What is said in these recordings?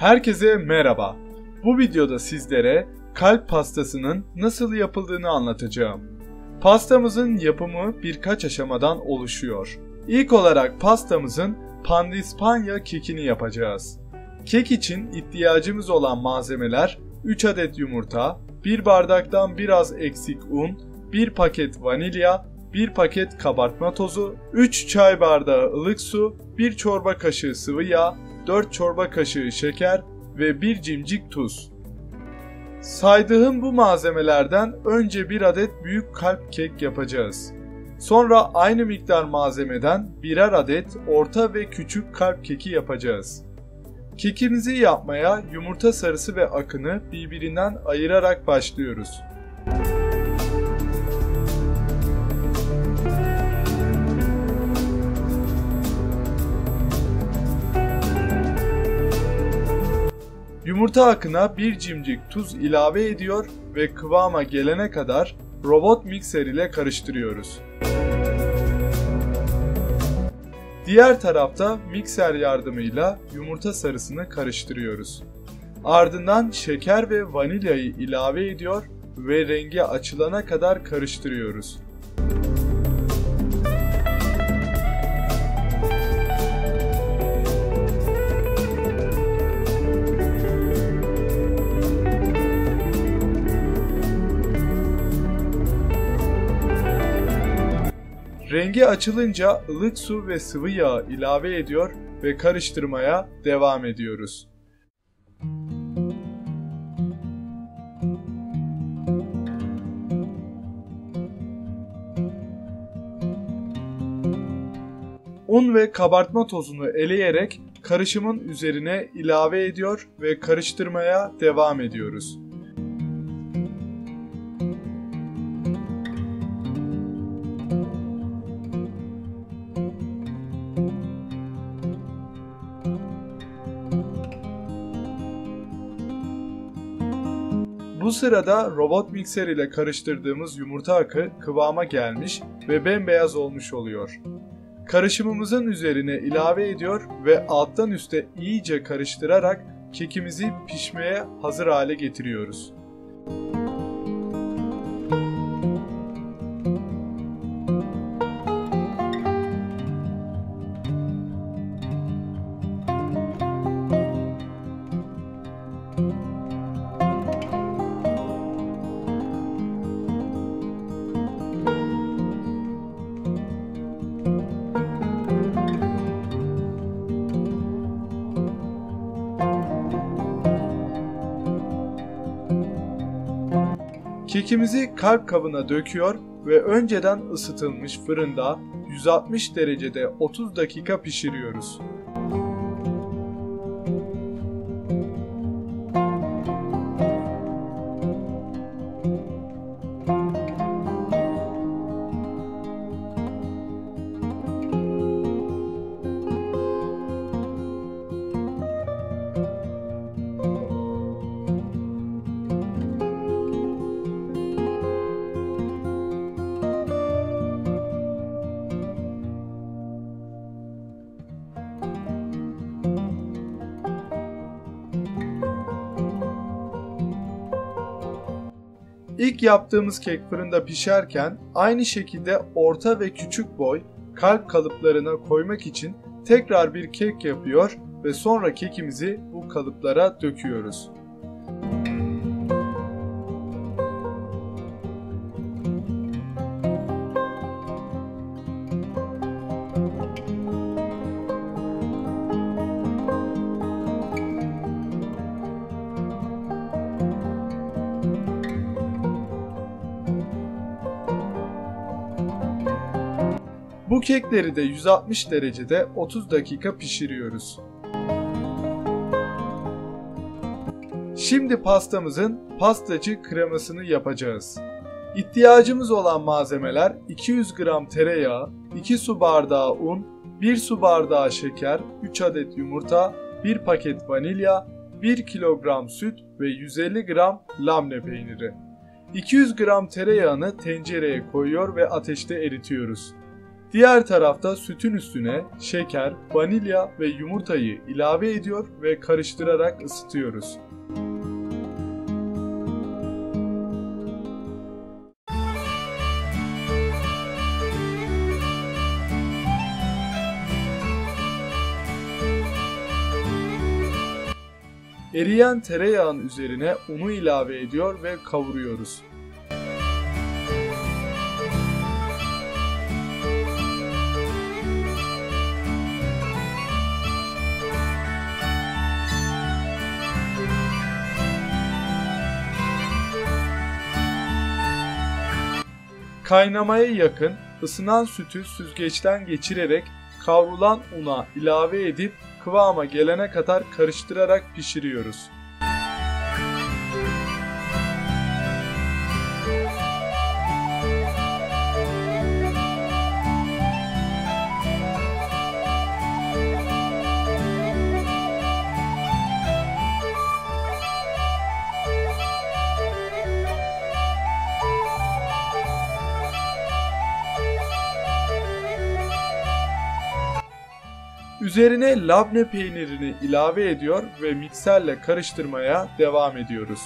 Herkese merhaba. Bu videoda sizlere kalp pastasının nasıl yapıldığını anlatacağım. Pastamızın yapımı birkaç aşamadan oluşuyor. İlk olarak pastamızın pandispanya kekini yapacağız. Kek için ihtiyacımız olan malzemeler 3 adet yumurta, 1 bardaktan biraz eksik un, 1 paket vanilya, 1 paket kabartma tozu, 3 çay bardağı ılık su, 1 çorba kaşığı sıvı yağ, 4 çorba kaşığı şeker ve 1 cimcik tuz. Saydığım bu malzemelerden önce 1 adet büyük kalp kek yapacağız. Sonra aynı miktar malzemeden birer adet orta ve küçük kalp keki yapacağız. Kekimizi yapmaya yumurta sarısı ve akını birbirinden ayırarak başlıyoruz. Yumurta akına bir cimcik tuz ilave ediyor ve kıvama gelene kadar robot mikser ile karıştırıyoruz. Diğer tarafta mikser yardımıyla yumurta sarısını karıştırıyoruz. Ardından şeker ve vanilyayı ilave ediyor ve rengi açılana kadar karıştırıyoruz. Rengi açılınca ılık su ve sıvı yağ ilave ediyor ve karıştırmaya devam ediyoruz. Un ve kabartma tozunu eleyerek karışımın üzerine ilave ediyor ve karıştırmaya devam ediyoruz. Bu sırada robot mikser ile karıştırdığımız yumurta akı kıvama gelmiş ve bembeyaz olmuş oluyor. Karışımımızın üzerine ilave ediyor ve alttan üste iyice karıştırarak kekimizi pişmeye hazır hale getiriyoruz. Kekimizi kalp kabına döküyor ve önceden ısıtılmış fırında 160 derecede 30 dakika pişiriyoruz. İlk yaptığımız kek fırında pişerken aynı şekilde orta ve küçük boy kalp kalıplarına koymak için tekrar bir kek yapıyor ve sonra kekimizi bu kalıplara döküyoruz. Bu kekleri de 160 derecede 30 dakika pişiriyoruz. Şimdi pastamızın pastacı kremasını yapacağız. İhtiyacımız olan malzemeler 200 gram tereyağı, 2 su bardağı un, 1 su bardağı şeker, 3 adet yumurta, 1 paket vanilya, 1 kilogram süt ve 150 gram labne peyniri. 200 gram tereyağını tencereye koyuyor ve ateşte eritiyoruz. Diğer tarafta sütün üstüne şeker, vanilya ve yumurtayı ilave ediyor ve karıştırarak ısıtıyoruz. Eriyen tereyağın üzerine unu ilave ediyor ve kavuruyoruz. Kaynamaya yakın ısınan sütü süzgeçten geçirerek kavrulan una ilave edip kıvama gelene kadar karıştırarak pişiriyoruz. Üzerine labne peynirini ilave ediyor ve mikserle karıştırmaya devam ediyoruz.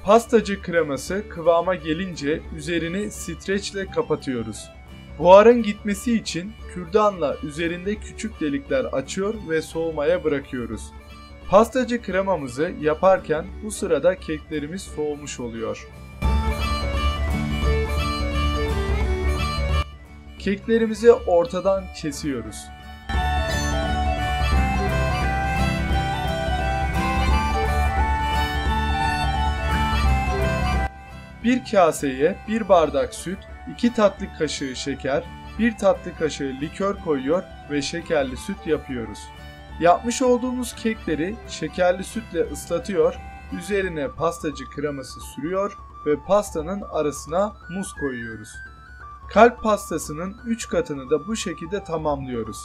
Pastacı kreması kıvama gelince üzerini streçle kapatıyoruz. Buharın gitmesi için kürdanla üzerinde küçük delikler açıyor ve soğumaya bırakıyoruz. Pastacı kremamızı yaparken bu sırada keklerimiz soğumuş oluyor. Keklerimizi ortadan kesiyoruz. Bir kaseye 1 bardak süt, 2 tatlı kaşığı şeker, 1 tatlı kaşığı likör koyuyor ve şekerli süt yapıyoruz. Yapmış olduğumuz kekleri şekerli sütle ıslatıyor, üzerine pastacı kreması sürüyor ve pastanın arasına muz koyuyoruz. Kalp pastasının 3 katını da bu şekilde tamamlıyoruz.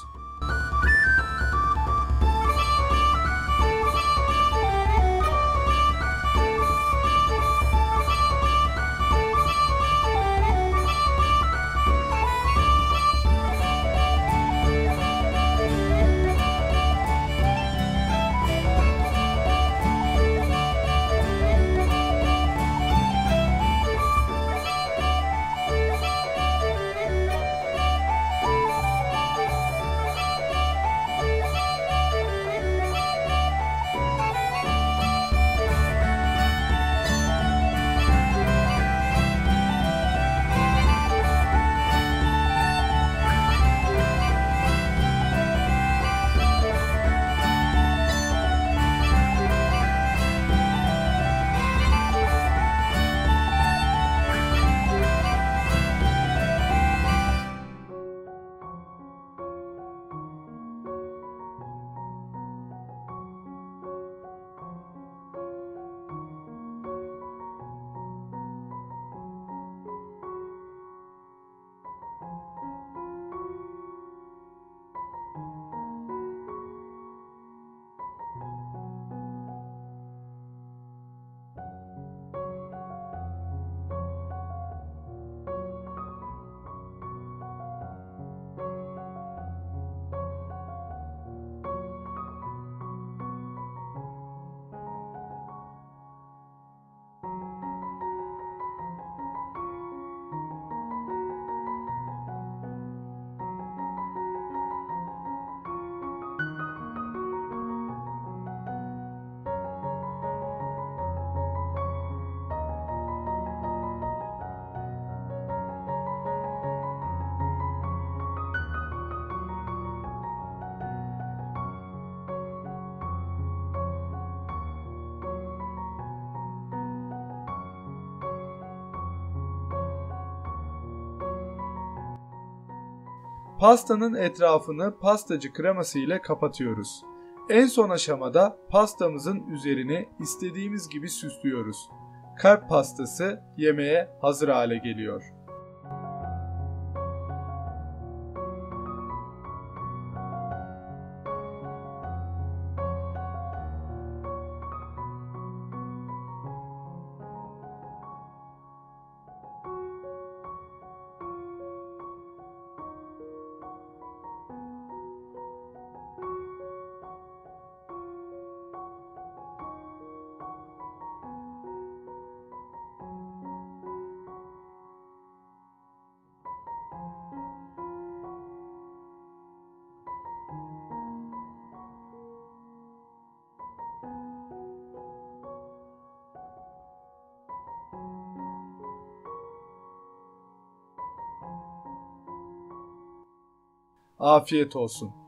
Pastanın etrafını pastacı kreması ile kapatıyoruz. En son aşamada pastamızın üzerini istediğimiz gibi süslüyoruz. Kalp pastası yemeğe hazır hale geliyor. Afiyet olsun.